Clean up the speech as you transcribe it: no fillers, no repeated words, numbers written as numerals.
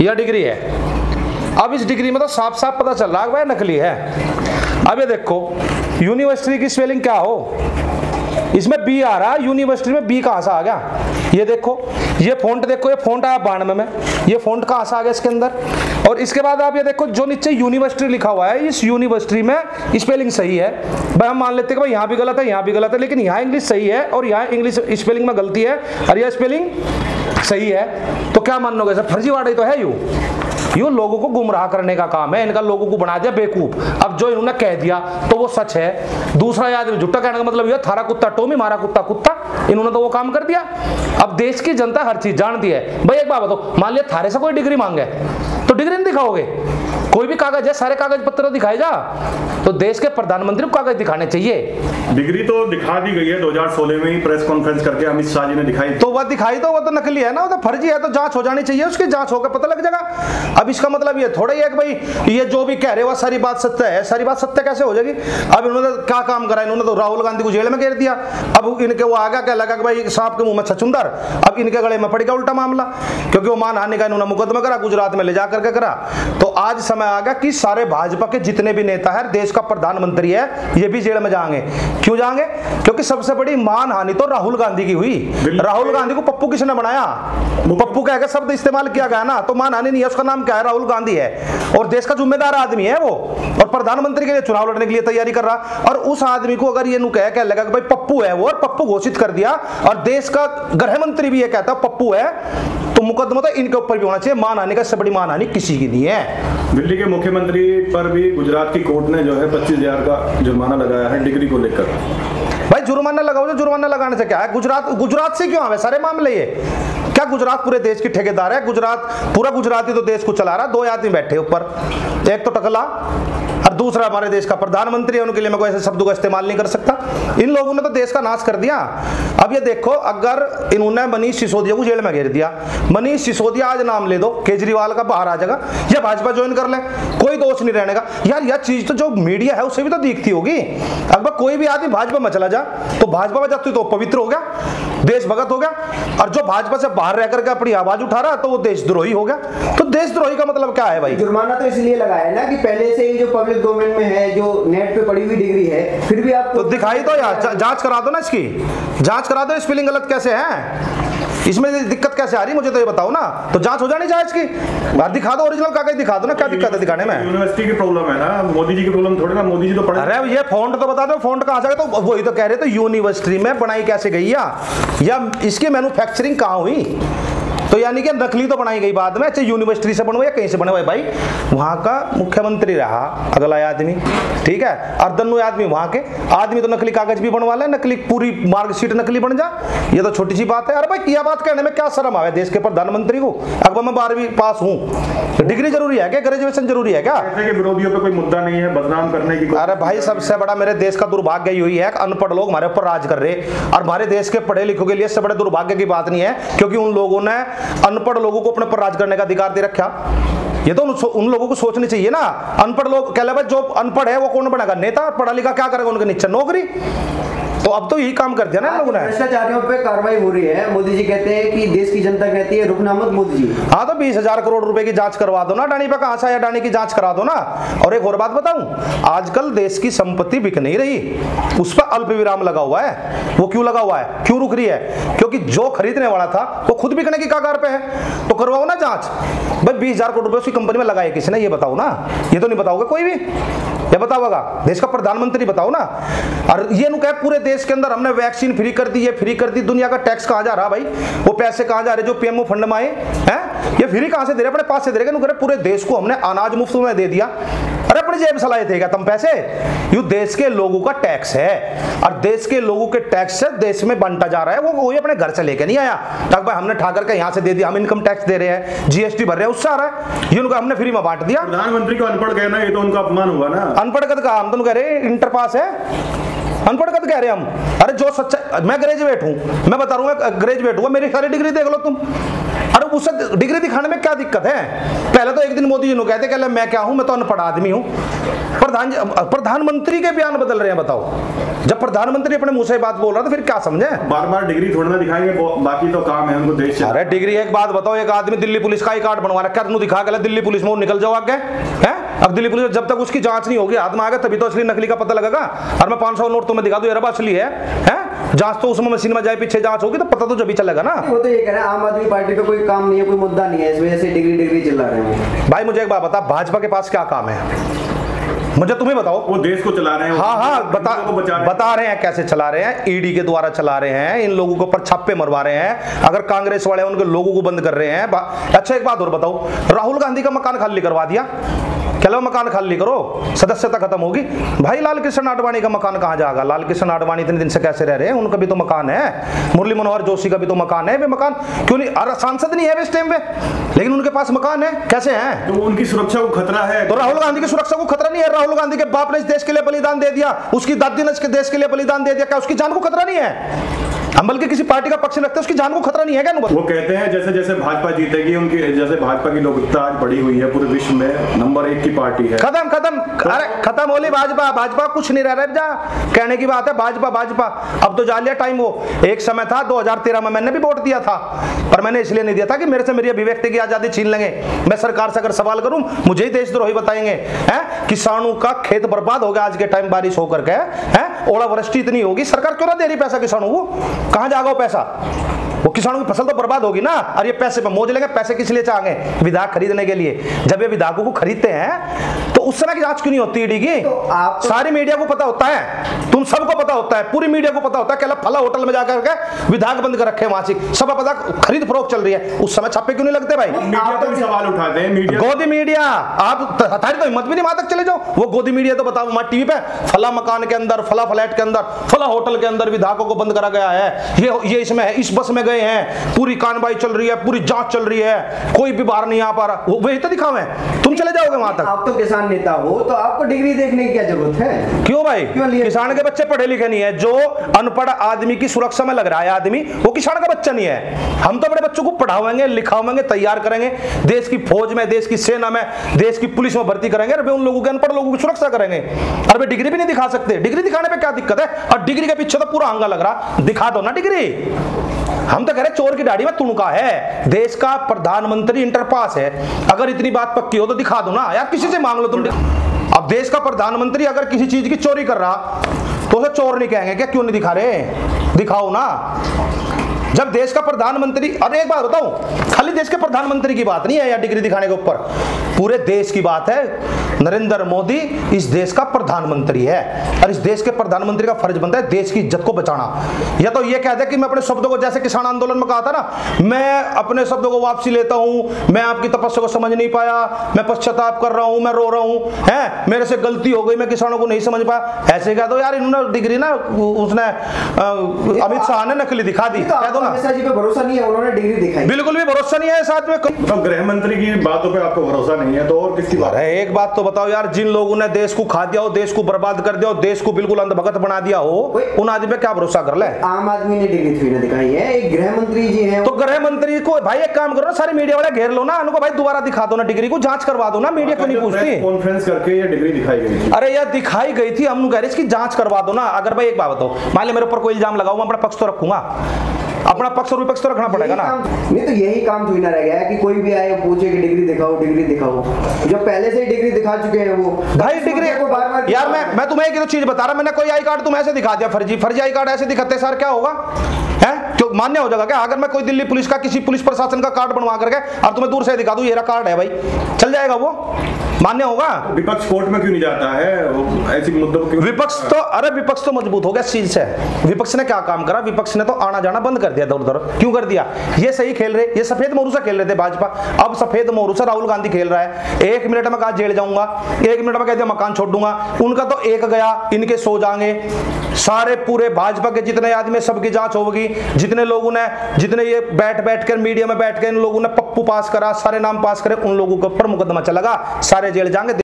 यह डिग्री है। अब इस डिग्री में तो साफ साफ पता चल रहा है भाई नकली है। अब ये देखो यूनिवर्सिटी की स्पेलिंग क्या हो, इसमें बी आ रहा है, यूनिवर्सिटी में बी कहां से आ गया? ये देखो, ये फ़ॉन्ट देखो, ये फ़ॉन्ट आया 92 में, ये फ़ॉन्ट कहां से आ गया इसके अंदर? और इसके बाद आप ये देखो जो नीचे यूनिवर्सिटी लिखा हुआ है, इस यूनिवर्सिटी में स्पेलिंग सही है भाई। हम मान लेते हैं कि भाई यहाँ भी गलत है, यहाँ भी गलत है, लेकिन यहाँ इंग्लिश सही है और यहाँ इंग्लिश स्पेलिंग में गलती है और यह स्पेलिंग सही है, तो क्या मानोगे सर? फर्जीवाड़ा ही तो है। यूं लोगों को गुमराह करने का काम है इनका, लोगों को बना दिया बेवकूफ। अब जो इन्होंने कह दिया तो वो सच है, दूसरा आदमी झूठा कहने का मतलब ये थारा कुत्ता टोमी मारा कुत्ता कुत्ता, इन्होंने तो वो काम कर दिया। अब देश की जनता हर चीज जानती है भाई। एक बात बताओ, मान लिया थारे से कोई डिग्री मांगे तो डिग्री नहीं दिखाओगे? कोई भी कागज है, सारे कागज पत्र दिखाए जा, तो देश के प्रधानमंत्री को कागज दिखाने चाहिए। डिग्री तो दिखा दी गई है 2016 में ही प्रेस कॉन्फ्रेंस करके अमित शाह जी ने दिखाई, तो वह दिखाई, तो वो तो नकली है ना, वो तो फर्जी है, तो जांच हो जानी चाहिए, उसकी जांच होकर पता लग जाएगा। अब इसका मतलब ये थोड़ा ही है कि भाई ये जो भी कह रहे हो सारी बात सत्य है। सारी बात सत्य कैसे हो जाएगी? अब इन्होंने क्या काम करा? इन्होंने तो राहुल गांधी को जेल में घेर दिया। अब इनके वो आगा क्या लगा कि भाई सांप के मुंह में छछुंदर, अब इनके गले में पड़ गया उल्टा मामला, क्योंकि वो मानहानि का इन्होंने मुकदमा करा, गुजरात में ले जा करके करा। तो आज समय आ गया कि सारे भाजपा के जितने भी नेता है, देश का प्रधानमंत्री है, ये भी जेल में जाएंगे। क्यों जाएंगे? क्योंकि सबसे बड़ी मानहानि तो राहुल गांधी की हुई। राहुल गांधी को पप्पू किसने बनाया? पप्पू कह के शब्द इस्तेमाल किया गया ना, तो मानहानि नहीं है, उसका नाम क्या है? राहुल गांधी है, और देश का जिम्मेदार आदमी है वो, और प्रधानमंत्री के लिए चुनाव लड़ने के लिए तैयारी कर रहा। और उस आदमी को अगर ये कह लगा कि भाई पप्पू है वो, और पप्पू घोषित कर दिया, और देश का गृह मंत्री भी ये कहता है पप्पू है, तो मुकदमा तो इनके ऊपर भी होना चाहिए। मानहानि का सबसे बड़ी मानहानि किसी की नहीं है। दिल्ली के मुख्यमंत्री पर भी गुजरात की कोर्ट ने जो है 25,000 का जुर्माना लगाया है डिग्री को लेकर। भाई जुर्माना लगाओ, जो जुर्माना लगाने से क्या है? गुजरात से क्यों आवे सारे मामले? ये क्या गुजरात पूरे देश की ठेकेदार है? गुजरात पूरा गुजराती तो देश को चला रहा। दो आदमी बैठे ऊपर, एक तो टकला और दूसरा हमारे देश का प्रधानमंत्री है, उनके लिए मैं कोई ऐसे शब्दों का इस्तेमाल नहीं कर सकता। इन लोगों ने तो देश का नाश कर दिया। अब ये देखो, अगर इन्होंने मनीष सिसोदिया को जेल में घेर दिया, मनीष सिसोदिया आज नाम ले दो केजरीवाल का, बाहर आ जाएगा, या भाजपा ज्वाइन कर ले, कोई दोष नहीं रहने का। यार यह चीज तो जो मीडिया है उसे भी तो दिखती होगी। अगर कोई भी आदमी भाजपा में चला जा तो भाजपा में जाती तो पवित्र हो गया, देशभक्त हो गया, और जो भाजपा से बाहर रह करके अपनी आवाज उठा रहा तो वो देशद्रोही हो गया। तो देशद्रोही का मतलब क्या है भाई? जुर्माना तो इसलिए लगाया है ना कि पहले से ही जो पब्लिक डोमेन में है, जो नेट पे पड़ी हुई डिग्री है, फिर भी आप तो दिखाई दो यार, जांच करा दो ना, इसकी जांच करा दो, स्पेलिंग गलत कैसे है, इसमें दिक्कत कैसे आ रही मुझे तो ये बताओ ना। तो जांच हो जानी चाहिए इसकी, दिखा दो, ओरिजिनल कागज दिखा दो ना, क्या दिक्कत है दिखाने में? यूनिवर्सिटी की प्रॉब्लम है ना, मोदी जी की प्रॉब्लम थोड़ी ना, मोदी जी तो पढ़े। अरे ये फॉन्ट तो बता दो, फॉन्ट कहां से? तो वही तो कह रहे, तो यूनिवर्सिटी में बनाई कैसे गई या इसकी मैन्युफैक्चरिंग कहां हुई? तो यानी कि नकली तो बनाई गई बाद में। अच्छा यूनिवर्सिटी से बनवाया, कहीं से बनवाया? भाई वहां का मुख्यमंत्री रहा अगला आदमी, ठीक है, अर्धन्नु आदमी वहां के आदमी, तो नकली कागज भी बनवा ले, नकली पूरी मार्कशीट नकली बन जा, ये तो छोटी सी बात है। अरे भाई यह बात कहने में क्या शर्म आवे देश के प्रधानमंत्री को? अगर मैं 12वीं पास हूं, डिग्री जरूरी है क्या? ग्रेजुएशन जरूरी है क्या? विरोधियों पे कोई मुद्दा नहीं है बदनाम करने की। अरे भाई सबसे बड़ा मेरे देश का दुर्भाग्य यही है कि अनपढ़ लोग हमारे ऊपर राज कर रहे, और हमारे देश के पढ़े लिखों के लिए सबसे बड़े दुर्भाग्य की बात नहीं है, क्योंकि उन लोगों ने अनपढ़ लोगों को अपने पर राज करने का अधिकार दे रखा। ये तो उन लोगों को सोचनी चाहिए ना। अनपढ़ लोग कह ले जो अनपढ़ है वो कौन बनेगा? नेता। पढ़ा लिखा क्या करेगा? उनके नीचे नौकरी। तो अब तो यही काम कर दिया ना इन लोगों ने। भ्रष्टाचारियों पे कार्रवाई हो रही है। मोदी जी कहते हैं कि देश की जनता कहती है रुकना मत मोदी जी। हाँ तो 20,000 करोड़ रुपए की जांच करवा दो ना, डानी पे कहां से आया, डानी की जांच करा दो ना। और एक और बात बताऊं, आजकल देश की संपत्ति बिक नहीं रही, उस पर अल्प विराम लगा हुआ है। वो क्यों लगा हुआ है? क्यों रुक रही है? क्योंकि जो खरीदने वाला था वो खुद बिकने की कगार पे है। तो करवाओ ना जांच भाई। 20,000 करोड़ रुपए उसकी कंपनी में लगाए किसने? ये बताओ ना। ये तो नहीं बताओगे कोई भी, ये बताओगा देश का प्रधानमंत्री बताओ ना। और ये नु कहे पूरे देश के अंदर हमने वैक्सीन फ्री कर दी, ये फ्री कर दी। दुनिया का टैक्स कहां जा रहा भाई? वो पैसे कहां जा रहे जो पीएमओ फंड में आए हैं? ये फ्री कहां से दे रहे? अपने पास से दे रहे। पूरे देश को हमने अनाज मुफ्त में दे दिया। अरे अपनी जेब से लाए थे क्या तुम पैसे? यू देश के लोगों का टैक्स है, और देश के लोगों के टैक्स से देश में बंटा जा रहा है। वो कोई अपने घर से लेके नहीं आया भाई हमने ठाकर के यहां से दे दिया, हम इनकम टैक्स दे रहे हैं, जीएसटी भर रहे हैं, उससे आ रहा है। ये उनका हमने फ्री में बांट दिया। प्रधानमंत्री को अनपढ़ कहना ये तो उनका अपमान हुआ ना। अनपढ़ कद का हम तो कह रहे इंटर पास है, अनपढ़ कद कह रहे हम। अरे जो सच्चा, मैं ग्रेजुएट हूं, मैं बता रहा हूं, ग्रेजुएट हुआ, मेरी सारी डिग्री देख लो तुम। अरे उसे डिग्री दिखाने में क्या दिक्कत है? पहले तो एक दिन मोदी जी ने कहते कि मैं क्या हूं, मैं तो अनपढ़ आदमी हूं। प्रधानमंत्री के बयान बदल रहे हैं, बताओ। जब प्रधानमंत्री अपने मुंह से बात बोल रहा तो फिर क्या समझे? बार बार डिग्री थोड़ा ना दिखाएंगे, बाकी तो काम है उनको देश। अरे डिग्री, एक बात बताओ, एक आदमी दिल्ली पुलिस का ही कार्ड बनवा रहा है, दिखा के दिल्ली पुलिस में निकल जाओ आगे है। अब दिल्ली पुलिस जब तक उसकी जांच नहीं होगी, हाथ में आ गया तभी तो असली नकली का पता लगेगा। और मैं 500 नोट तुम्हें दिखा दूं अरब असली है? जांच तो उसमें मशीन में जाए, पीछे जांच होगी तो पता तो जब भी चलेगा ना। वो तो ये कह रहे हैं आम आदमी पार्टी पे कोई काम नहीं है, कोई मुद्दा नहीं है, इस वजह से डिग्री चिल्ला रहे हैं। भाई मुझे एक बात बता, भाजपा के पास क्या काम है? मुझे तुम्हें बताओ। वो देश को चला रहे हैं। हाँ बता रहे हैं कैसे चला रहे हैं। ईडी के द्वारा चला रहे हैं, इन लोगों के ऊपर छापे मरवा रहे हैं। अगर कांग्रेस वाले उनके लोगों को बंद कर रहे हैं। अच्छा एक बात और बताओ, राहुल गांधी का मकान खाली करवा दिया, चलो मकान खाली करो, सदस्यता खत्म होगी। भाई लाल कृष्ण आडवाणी का मकान कहां जाएगा? लाल कृष्ण आडवाणी इतने दिन से कैसे रह रहे हैं? उनका भी तो मकान है। मुरली मनोहर जोशी का भी तो मकान है। वे मकान क्यों नहीं? अरे सांसद नहीं है इस टाइम पे, लेकिन उनके पास मकान है, कैसे हैं? तो उनकी सुरक्षा को खतरा है। तो राहुल गांधी की सुरक्षा को खतरा नहीं है? राहुल गांधी के बाप ने इस देश के लिए बलिदान दे दिया, उसकी दादी ने इस देश के लिए बलिदान दे दिया, क्या उसकी जान को खतरा नहीं है? हम बल्कि किसी पार्टी का पक्ष रखते हैं, उसकी जान को खतरा नहीं है क्या? वो कहते हैं जैसे जैसे भाजपा जीतेगी, उनकी जैसे भाजपा की लोकप्रियता आज बढ़ी हुई है, पूरे विश्व में नंबर 1 की पार्टी है। खत्म अरे खत्म होली भाजपा कुछ नहीं रह रहा। जा कहने की बात है, भाजपा अब तो जा लिया टाइम। वो एक समय था 2013 में मैंने भी वोट दिया था, पर मैंने इसलिए नहीं दिया था कि मेरे से मेरी अभिव्यक्ति की आजादी छीन लेंगे। मैं सरकार से अगर सवाल करूं, मुझे ही देशद्रोही बताएंगे। किसानों का खेत बर्बाद हो गया आज के टाइम बारिश होकर के, ओलावृष्टि इतनी होगी, सरकार क्यों ना दे रही पैसा किसानों को? कहां जाएगा वो पैसा? वो किसानों की फसल तो बर्बाद होगी ना। और ये पैसे पे मौज लेंगे। पैसे किस लिए चाहेंगे? विधायक खरीदने के लिए। जब ये विधायकों को खरीदते हैं तो उस समय की जांच क्यों नहीं होती ईडी की? तो सारी मीडिया को पता होता है, तुम सबको पता होता है, पूरी मीडिया को पता होता है कि फला होटल में जाकर के विधायक बंद कर रखे हैं, मासिक सब पता, खरीद फरोख्त चल रही है। उस समय छापे क्यों नहीं लगते भाई? मीडिया तो सवाल उठाते हैं। मीडिया, गोदी मीडिया, आप हमारी तो हिम्मत भी नहीं वहां तक चले जाओ। वो गोदी मीडिया तो बताओ हमारे टीवी पे, फला मकान के अंदर, फला फ्लैट के अंदर, फला होटल के अंदर विधायकों को बंद करा गया है, ये इसमें है, इस बस में गए हैं, पूरी कार्रवाई चल रही है, पूरी जांच चल रही है, कोई भी बाहर नहीं आ पा रहा। वही तो दिखावे, तुम चले जाओगे वहां तक। आप तो किसान नेता हो, तो आपको डिग्री देखने की क्या जरूरत है? क्यों भाई? किसान के बच्चे पढ़े लिखे नहीं है। जो अनपढ़ आदमी की सुरक्षा में लग रहा है आदमी, वो किसान का बच्चा नहीं है। हम तो अपने बच्चों को पढ़ावेंगे, लिखावेंगे, तैयार करेंगे, देश की फौज में, देश की सेना में, देश की पुलिस में भर्ती करेंगे, और उन लोगों के, अनपढ़ लोगों की सुरक्षा करेंगे। और वे डिग्री भी नहीं दिखा सकते। डिग्री दिखाने में क्या दिक्कत है? और डिग्री के पीछे तो पूरा अंगा लग रहा, दिखा दो ना डिग्री। हम तो कह रहे चोर की दाढ़ी में तुणका है। देश का प्रधानमंत्री इंटर पास है, अगर इतनी बात पक्की हो तो दिखा दो ना यार, किसी से मांग लो तुम। अब देश का प्रधानमंत्री अगर किसी चीज की चोरी कर रहा तो उसे चोर नहीं कहेंगे क्या? क्यों नहीं दिखा रहे? दिखाओ ना। जब देश का प्रधानमंत्री, अरे एक बात बताऊं, खाली देश के प्रधानमंत्री की बात नहीं है या डिग्री दिखाने के ऊपर, पूरे देश की बात है। नरेंद्र मोदी इस देश का प्रधानमंत्री है, और इस देश के प्रधानमंत्री का फर्ज बनता है देश की इज्जत को बचाना। या तो ये कहते कि मैं अपने शब्दों को, जैसे किसान आंदोलन में कहा था ना, मैं अपने शब्दों को वापसी लेता हूं, मैं आपकी तपस्या को समझ नहीं पाया, मैं पश्चाताप कर रहा हूं, मैं रो रहा हूं, है मेरे से गलती हो गई, मैं किसानों को नहीं समझ पाया, ऐसे कह दो यार। इन्होंने डिग्री ना, उसने अमित शाह ने नकली दिखा दी, कह दो ना। जी पे भरोसा नहीं है, उन्होंने डिग्री दिखाई, बिल्कुल भी भरोसा नहीं है। साथ में तो गृह मंत्री की बातों पे आपको भरोसा नहीं है तो और किसकी बात है? एक बात तो बताओ यार, जिन लोगों ने देश को खा दिया हो, देश को बर्बाद कर दिया हो, देश को बिल्कुल अंधभगत बना दिया हो, उन आदमी पे क्या भरोसा कर ले? आम आदमी ने डिग्री थोड़ी ना दिखाई है, एक गृह मंत्री जी हैं। तो गृह मंत्री को भाई एक काम करो ना, सारे मीडिया वाले घेर लो ना, उनको भाई दोबारा दिखा दो ना डिग्री को, जांच करवा दो ना। मीडिया क्यों नहीं पूछती? कॉन्फ्रेंस करके ये डिग्री दिखाई गई थी। अरे यार दिखाई गई थी, हम कह रहे इसकी जांच करवा दो ना। अगर भाई एक बात बताओ, मान ली मेरे ऊपर कोई इल्जाम लगाओ, मैं अपना पक्ष तो रखूंगा, अपना पक्ष और विपक्ष तो रखना पड़ेगा ना। नहीं तो यही काम थोड़ी ना रह गया है कि कोई भी आए पूछे कि डिग्री दिखाओ, डिग्री दिखाओ। जो पहले से ही डिग्री दिखा चुके हैं वो भाई डिग्री को बार-बार यार, मैं तुम्हें एक चीज बता रहा, मैंने कोई आई कार्ड तुम ऐसे दिखा दिया, फर्जी आई कार्ड ऐसे दिखाते सर, क्या होगा? है क्यों मान्य हो जाएगा क्या? अगर मैं कोई दिल्ली पुलिस का, किसी पुलिस प्रशासन का कार्ड बनवा करके और तुम्हें दूर से दिखा दूं ये रहा कार्ड है भाई, चल जाएगा वो? मान्य होगा? विपक्ष कोर्ट में क्यों नहीं जाता है ऐसे मुद्दों को? विपक्ष तो मजबूत हो गया इस चीज से। विपक्ष ने क्या काम करा? विपक्ष ने तो आना जाना बंद कर दिया दौड़ दौड़। क्यों कर दिया? ये सही खेल रहे, ये सफेद मोरू से खेल रहे थे भाजपा, अब सफेद मोरू से राहुल गांधी खेल रहा है। 1 मिनट में कहा जेल जाऊंगा, 1 मिनट में कह दिया मकान छोड़ दूंगा। उनका तो एक गया, इनके सो जाएंगे सारे। पूरे भाजपा के जितने आदमी, सबकी जांच होगी। जितने लोगों ने, जितने ये बैठ कर मीडिया में बैठ कर इन लोगों ने पप्पू पास करा, सारे नाम पास करे, उन लोगों के ऊपर मुकदमा चलेगा, सारे जेल जाएंगे।